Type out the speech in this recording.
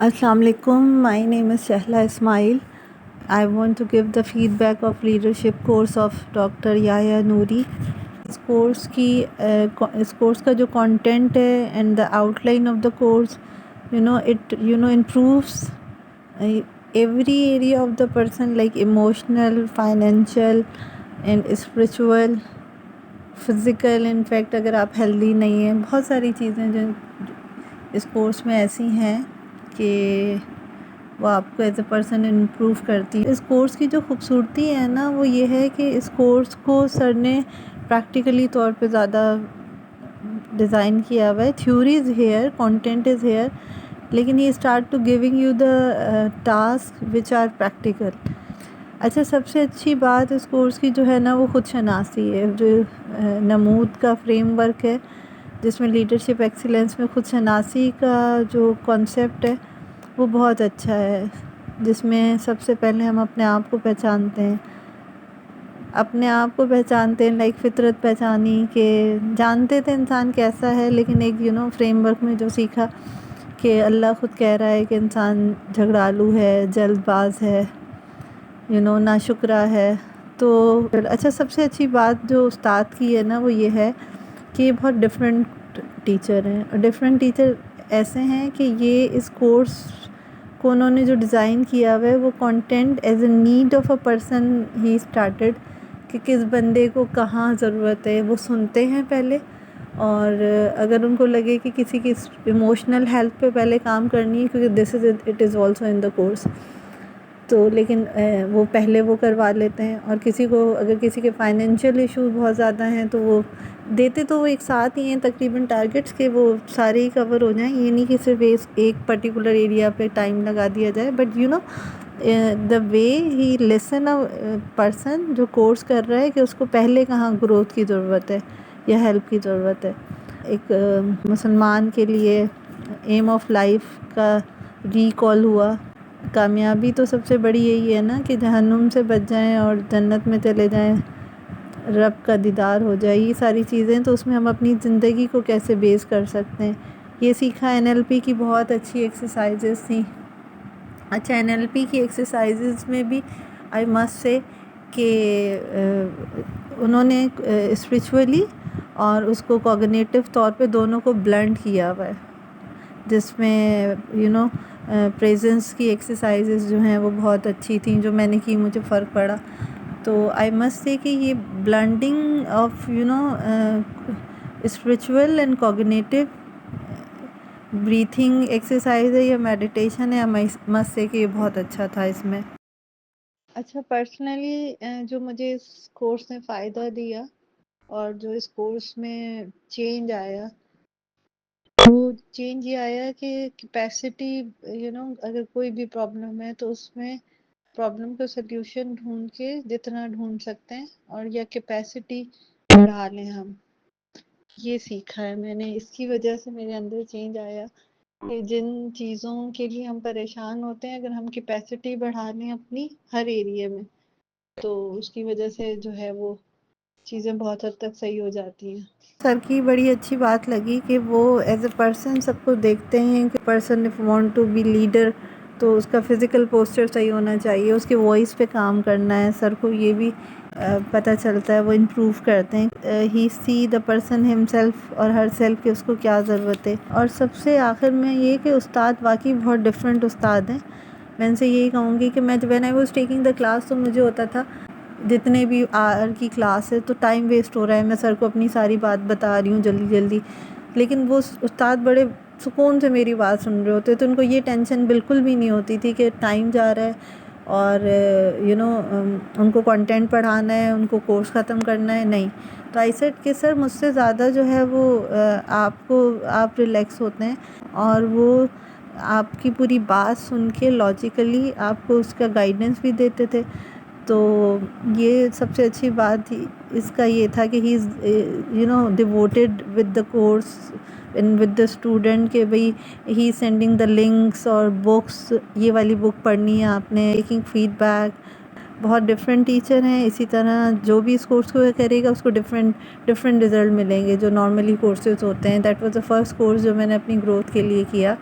Assalamu alaikum. My name is Shahla Ismail. I want to give the feedback of leadership course of Dr. Yahya Noori. इस course का जो content है and the outline of the course, it improves every area of the person, like emotional, financial and spiritual, physical. In fact, अगर आप healthy नहीं हैं, बहुत सारी चीज़ें जो इस कोर्स में ऐसी हैं कि वो आपको एज ए पर्सन इम्प्रूव करती है। इस कोर्स की जो खूबसूरती है ना, वो ये है कि इस कोर्स को सर ने प्रैक्टिकली तौर पे ज़्यादा डिज़ाइन किया हुआ है। Theory is here, content is here, लेकिन ये start to giving you the task which are practical. अच्छा, सबसे अच्छी बात इस कोर्स की जो है ना, वो खुद शनासी है। जो नमूद का फ्रेमवर्क है, जिसमें लीडरशिप एक्सीलेंस में खुद शनासी का जो कॉन्सेप्ट है वो बहुत अच्छा है, जिसमें सबसे पहले हम अपने आप को पहचानते हैं, लाइक फितरत पहचानी, कि जानते थे इंसान कैसा है, लेकिन एक फ्रेमवर्क में जो सीखा कि अल्लाह ख़ुद कह रहा है कि इंसान झगड़ालू है, जल्दबाज है, नाशुक्रा है। तो अच्छा, सबसे अच्छी बात जो उस्ताद की है ना, वो ये है कि ये बहुत डिफरेंट टीचर हैं, और डिफरेंट टीचर ऐसे हैं कि ये इस कोर्स को उन्होंने जो डिज़ाइन किया हुआ है, वो content as a need of a person he started, कि किस बंदे को कहाँ ज़रूरत है वो सुनते हैं पहले, और अगर उनको लगे कि किसी की इमोशनल हेल्थ पे पहले काम करनी है, क्योंकि this is it is also in the course, तो लेकिन वो पहले वो करवा लेते हैं। और अगर किसी के फाइनेंशियल इश्यूज बहुत ज़्यादा हैं तो वो देते तो वो एक साथ ही हैं तकरीबन टारगेट्स के, वो सारे ही कवर हो जाएं। ये नहीं कि सिर्फ एक पर्टिकुलर एरिया पे टाइम लगा दिया जाए, but the way he listen a person जो कोर्स कर रहा है, कि उसको पहले कहाँ ग्रोथ की ज़रूरत है या हेल्प की ज़रूरत है। एक मुसलमान के लिए एम ऑफ लाइफ का रिकॉल हुआ। कामयाबी तो सबसे बड़ी यही है ना, कि जहन्नुम से बच जाएं और जन्नत में चले जाएं, रब का दीदार हो जाए, ये सारी चीज़ें। तो उसमें हम अपनी ज़िंदगी को कैसे बेस कर सकते हैं, ये सीखा। NLP की बहुत अच्छी एक्सरसाइजेस थी। अच्छा, NLP की एक्सरसाइजेस में भी आई मस्ट से कि उन्होंने स्पिरिचुअली और उसको कॉग्निटिव तौर पे दोनों को ब्लेंड किया हुआ है, जिसमें प्रेजेंस की एक्सरसाइजेस जो हैं वो बहुत अच्छी थी, जो मैंने की, मुझे फ़र्क पड़ा। तो आई मस्ट से कि ये blending of spiritual and cognitive breathing exercise है या मेडिटेशन है, मस्ट से कि ये बहुत अच्छा था इसमें। अच्छा, पर्सनली जो मुझे इस कोर्स ने फ़ायदा दिया और जो इस कोर्स में चेंज आया, वो चेंज ये आया कि कैपेसिटी, अगर कोई भी प्रॉब्लम है तो उसमें प्रॉब्लम का सल्यूशन ढूंढ के जितना ढूंढ सकते हैं, और या कैपेसिटी बढ़ा लें हम, ये सीखा है मैंने। इसकी वजह से मेरे अंदर चेंज आया कि जिन चीज़ों के लिए हम परेशान होते हैं, अगर हम कैपेसिटी बढ़ा लें अपनी हर एरिया में, तो उसकी वजह से जो है वो चीज़ें बहुत हद तक सही हो जाती हैं। सर की बड़ी अच्छी बात लगी कि वो एज ए पर्सन सबको देखते हैं कि person if want to be leader, तो उसका फिज़िकल पोस्चर सही होना चाहिए, उसकी वॉइस पे काम करना है। सर को ये भी पता चलता है, वो इम्प्रूव करते हैं। ही सी द पर्सन हिमसेल्फ और हर सेल्फ, कि उसको क्या ज़रूरत है। और सबसे आखिर में ये कि उस्ताद वाकई बहुत डिफरेंट उस्ताद हैं। मैं इनसे यही कहूँगी कि मैं when I was taking the class, तो मुझे होता था जितने भी आर की क्लास है तो टाइम वेस्ट हो रहा है, मैं सर को अपनी सारी बात बता रही हूँ जल्दी जल्दी, लेकिन वो उस्ताद बड़े सुकून से मेरी बात सुन रहे होते, तो उनको ये टेंशन बिल्कुल भी नहीं होती थी कि टाइम जा रहा है और उनको कंटेंट पढ़ाना है, उनको कोर्स ख़त्म करना है, नहीं। तो आई सेड कि सर मुझसे ज़्यादा जो है वो आप रिलैक्स होते हैं, और वो आपकी पूरी बात सुन के लॉजिकली आपको उसका गाइडेंस भी देते थे। तो ये सबसे अच्छी बात थी इसका, ये था कि he is devoted with the course and with the student, के भाई ही सेंडिंग द लिंक्स और बुक्स, ये वाली बुक पढ़नी है आपने, टेकिंग फीडबैक। बहुत डिफरेंट टीचर हैं। इसी तरह जो भी इस कोर्स को करेगा उसको डिफरेंट रिज़ल्ट मिलेंगे जो नॉर्मली कोर्सेज होते हैं। That was the first course जो मैंने अपनी ग्रोथ के लिए किया।